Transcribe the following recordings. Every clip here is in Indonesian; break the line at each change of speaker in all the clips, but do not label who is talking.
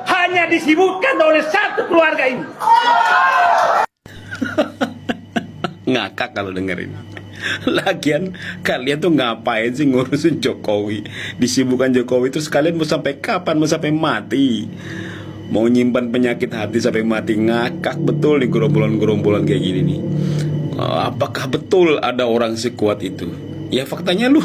hanya disibukkan oleh satu keluarga ini.
Ngakak kalau dengerin. Lagian kalian tuh ngapain sih ngurusin Jokowi? Disibukkan Jokowi terus kalian mau sampai kapan? Mau sampai mati? Mau nyimpan penyakit hati sampai mati? Ngakak betul nih gerombolan-gerombolan kayak gini nih. Apakah betul ada orang sekuat itu? Ya faktanya lu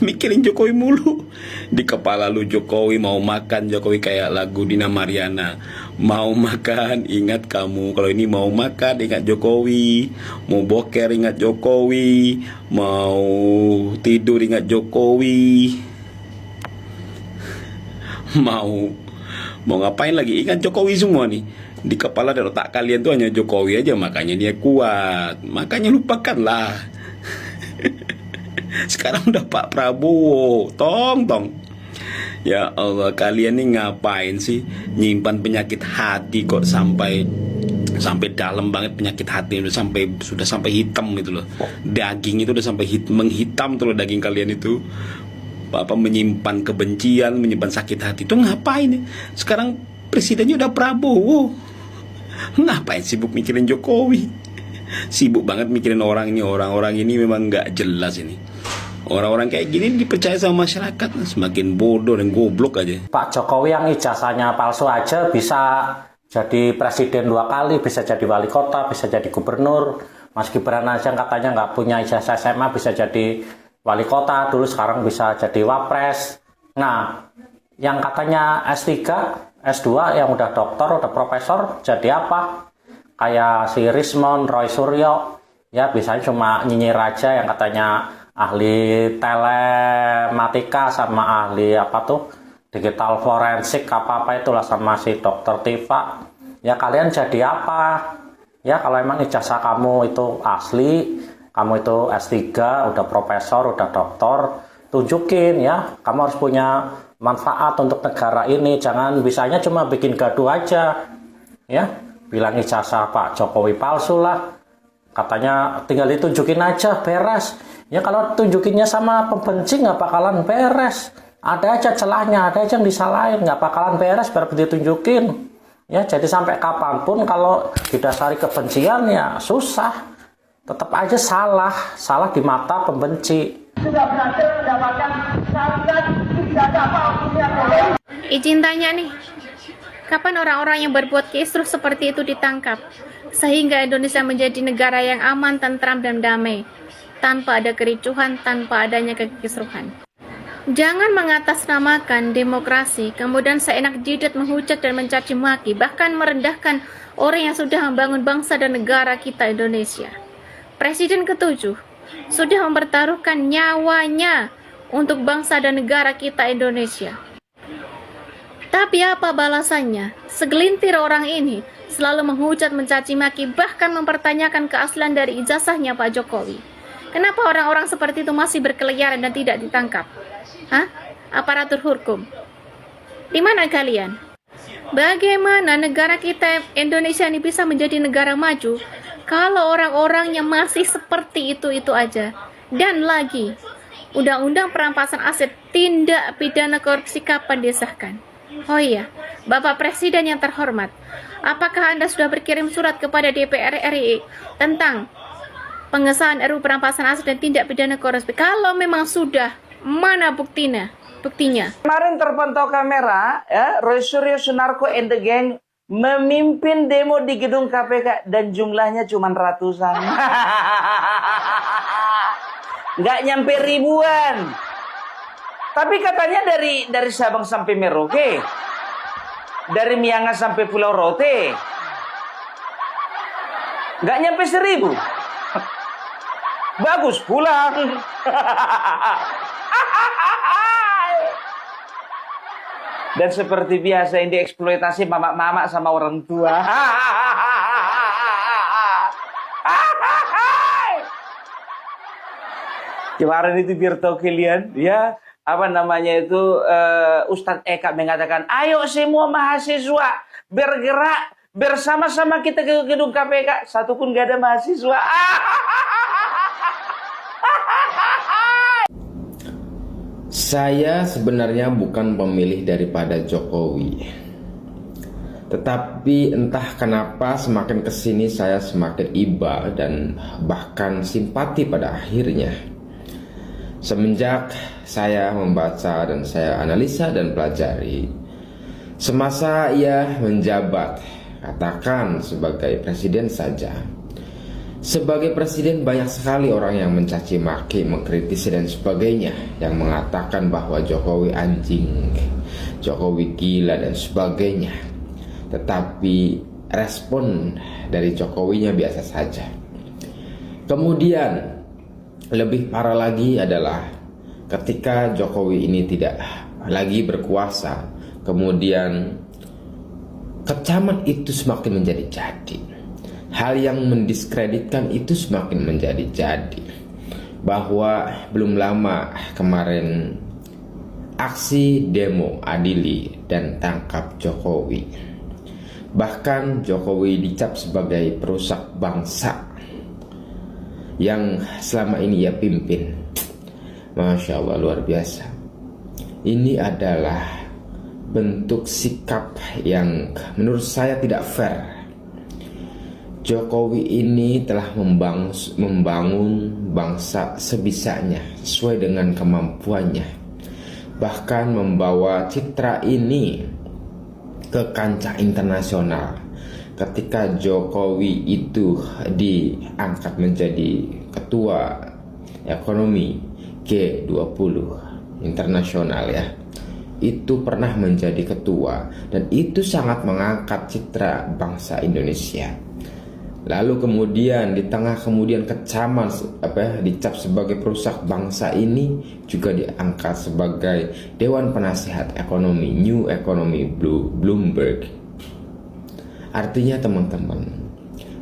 mikirin Jokowi mulu. Di kepala lu Jokowi, mau makan Jokowi kayak lagu Dina Mariana. Mau makan ingat kamu. Kalau ini mau makan ingat Jokowi. Mau boker ingat Jokowi. Mau tidur ingat Jokowi. Mau ngapain lagi ingat Jokowi semua nih. Di kepala dan otak kalian tuh hanya Jokowi aja, makanya dia kuat. Makanya lupakanlah. Sekarang udah Pak Prabowo. Tong. Ya Allah, kalian nih ngapain sih nyimpan penyakit hati kok sampai dalam banget penyakit hati, sudah sampai hitam gitu loh. Daging itu udah sampai menghitam tuh loh daging kalian itu. Menyimpan kebencian, menyimpan sakit hati itu ngapain nih? Sekarang presidennya udah Prabowo. Ngapain sibuk mikirin Jokowi? Sibuk banget mikirin orang ini memang nggak jelas ini. Orang-orang kayak gini dipercaya sama masyarakat, semakin bodoh dan goblok aja.
Pak Jokowi yang ijazahnya palsu aja bisa jadi presiden 2 kali, bisa jadi wali kota, bisa jadi gubernur. Mas Gibran aja katanya nggak punya ijazah SMA, bisa jadi wali kota, dulu sekarang bisa jadi wapres. Nah, yang katanya S3, S2, yang udah doktor, udah profesor, jadi apa? Kayak si Rismon, Roy Suryo, ya biasanya cuma nyinyir aja, yang katanya ahli telematika sama ahli digital forensik apa itulah sama si dokter Tifa. Ya kalian jadi apa? Ya kalau emang ijazah kamu itu asli, kamu itu S3, udah profesor, udah doktor, tunjukin ya. Kamu harus punya manfaat untuk negara ini. Jangan bisanya cuma bikin gaduh aja. Ya, bilang ijazah Pak Jokowi palsu lah. Katanya tinggal ditunjukin aja, beres. Ya kalau tunjukinnya sama pembenci nggak bakalan beres. Ada aja celahnya, ada aja yang disalahin, nggak bakalan beres baru ditunjukin. Ya jadi sampai kapanpun kalau didasari kebencian ya susah. Tetap aja salah di mata pembenci.
Sudah berhasil mendapatkan syarikat ijazah palsunya.
Izin tanya nih, kapan orang-orang yang berbuat kisruh seperti itu ditangkap? Sehingga Indonesia menjadi negara yang aman, tentram, dan damai. Tanpa ada kericuhan, tanpa adanya kekisruhan. Jangan mengatasnamakan demokrasi, kemudian seenak jidat menghujat dan mencaci maki, bahkan merendahkan orang yang sudah membangun bangsa dan negara kita Indonesia. Presiden ke-7 sudah mempertaruhkan nyawanya untuk bangsa dan negara kita Indonesia. Tapi apa balasannya? Segelintir orang ini selalu menghujat, mencaci maki, bahkan mempertanyakan keaslian dari ijazahnya Pak Jokowi. Kenapa orang-orang seperti itu masih berkeliaran dan tidak ditangkap? Hah? Aparatur hukum. Di mana kalian? Bagaimana negara kita Indonesia ini bisa menjadi negara maju kalau orang-orang yang masih seperti itu aja? Dan lagi, Undang-Undang Perampasan Aset Tindak Pidana Korupsi kapan disahkan? Oh iya, Bapak Presiden yang terhormat, apakah Anda sudah berkirim surat kepada DPR RI tentang pengesahan RUU Perampasan Aset dan Tindak Pidana Korupsi? Kalau memang sudah, mana buktinya?
Kemarin terpantau kamera, ya, Roy Suryo Sunarko and the gang memimpin demo di gedung KPK dan jumlahnya cuma ratusan. Nggak nyampe ribuan. Tapi katanya dari Sabang sampai Merauke, dari Miangas sampai Pulau Rote, nggak nyampe 1.000. Bagus pulang. Dan seperti biasa yang dieksploitasi mama-mama sama orang tua. Kemarin itu biar tahu kalian, ya apa namanya itu Ustadz Eka mengatakan, ayo semua mahasiswa bergerak bersama-sama kita ke gedung KPK. Satu pun gak ada mahasiswa.
Saya sebenarnya bukan pemilih daripada Jokowi. Tetapi entah kenapa semakin kesini saya semakin iba dan bahkan simpati pada akhirnya. Semenjak saya membaca dan saya analisa dan pelajari semasa ia menjabat, katakan sebagai presiden saja. Sebagai presiden banyak sekali orang yang mencaci maki, mengkritisi dan sebagainya, yang mengatakan bahwa Jokowi anjing, Jokowi gila dan sebagainya. Tetapi respon dari Jokowinya biasa saja. Kemudian lebih parah lagi adalah ketika Jokowi ini tidak lagi berkuasa, kemudian kecaman itu semakin menjadi jadi. Hal yang mendiskreditkan itu semakin menjadi jadi. Bahwa belum lama kemarin aksi demo adili dan tangkap Jokowi. Bahkan Jokowi dicap sebagai perusak bangsa yang selama ini ia pimpin. Masya Allah, luar biasa. Ini adalah bentuk sikap yang menurut saya tidak fair. Jokowi ini telah membangun bangsa sebisanya, sesuai dengan kemampuannya. Bahkan membawa citra ini ke kancah internasional. Ketika Jokowi itu diangkat menjadi ketua ekonomi G20 internasional ya, itu pernah menjadi ketua dan itu sangat mengangkat citra bangsa Indonesia. Lalu kemudian di tengah kemudian kecaman dicap sebagai perusak bangsa ini juga diangkat sebagai Dewan Penasihat Ekonomi New Economy Bloomberg. Artinya teman-teman,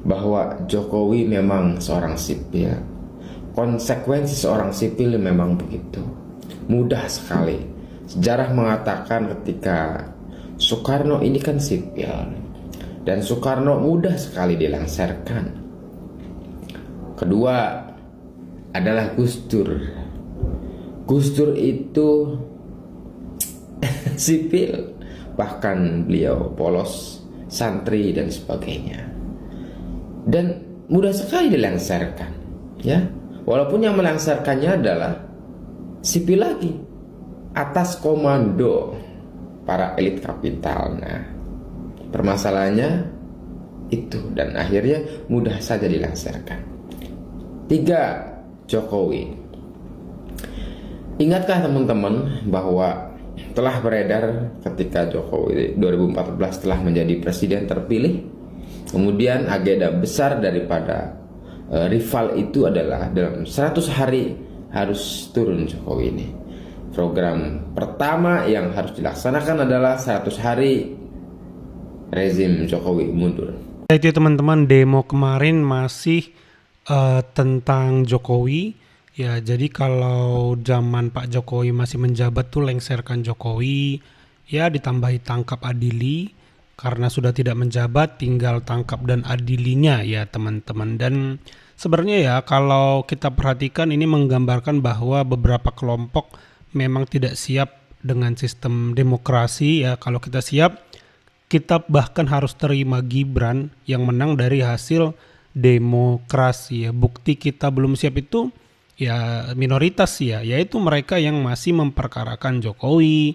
bahwa Jokowi memang seorang sipil. Konsekuensi seorang sipil memang begitu. Mudah sekali. Sejarah mengatakan ketika Soekarno ini kan sipil, dan Soekarno mudah sekali dilengsarkan. Kedua adalah Gus Dur. Gus Dur itu sipil, bahkan beliau polos, santri dan sebagainya. Dan mudah sekali dilengsarkan, ya. Walaupun yang melengsarkannya adalah sipil lagi, atas komando para elit kapital. Nah, permasalahannya itu, dan akhirnya mudah saja dilengsarkan. 3. Jokowi. Ingatkah teman-teman bahwa telah beredar ketika Jokowi 2014 telah menjadi presiden terpilih, kemudian agenda besar daripada rival itu adalah dalam 100 hari harus turun Jokowi ini. Program pertama yang harus dilaksanakan adalah 100 hari rezim Jokowi mundur.
Itu teman-teman, demo kemarin masih tentang Jokowi. Ya, jadi kalau zaman Pak Jokowi masih menjabat tuh lengserkan Jokowi, ya ditambahi tangkap adili. Karena sudah tidak menjabat, tinggal tangkap dan adilinya ya teman-teman. Dan sebenarnya ya kalau kita perhatikan ini menggambarkan bahwa beberapa kelompok memang tidak siap dengan sistem demokrasi ya. Kalau kita siap, kita bahkan harus terima Gibran yang menang dari hasil demokrasi ya. Bukti kita belum siap itu ya minoritas ya, yaitu mereka yang masih memperkarakan Jokowi,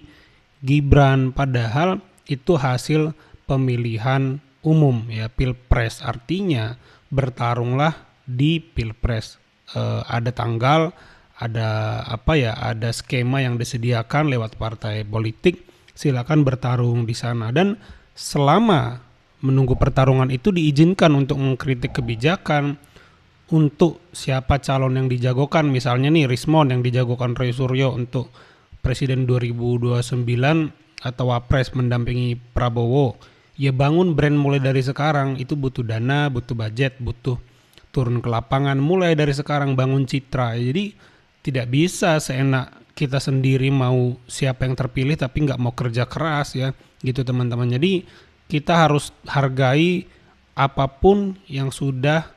Gibran, padahal itu hasil pemilihan umum ya, pilpres. Artinya bertarunglah di pilpres. Ada tanggal, ada ada skema yang disediakan lewat partai politik. Silakan bertarung di sana, dan selama menunggu pertarungan itu diizinkan untuk mengkritik kebijakan, untuk siapa calon yang dijagokan. Misalnya nih Rismon yang dijagokan Roy Suryo untuk presiden 2029 atau wapres mendampingi Prabowo. Ya bangun brand mulai dari sekarang, itu butuh dana, butuh budget, butuh turun ke lapangan mulai dari sekarang, bangun citra. Jadi tidak bisa seenak kita sendiri mau siapa yang terpilih tapi nggak mau kerja keras ya, gitu teman-teman. Jadi kita harus hargai apapun yang sudah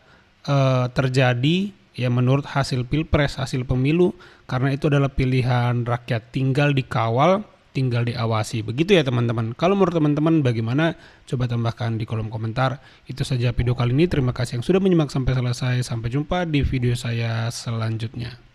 terjadi ya menurut hasil pilpres, hasil pemilu, karena itu adalah pilihan rakyat. Tinggal dikawal, tinggal diawasi. Begitu ya teman-teman. Kalau menurut teman-teman bagaimana? Coba tambahkan di kolom komentar. Itu saja video kali ini. Terima kasih yang sudah menyimak sampai selesai. Sampai jumpa di video saya selanjutnya.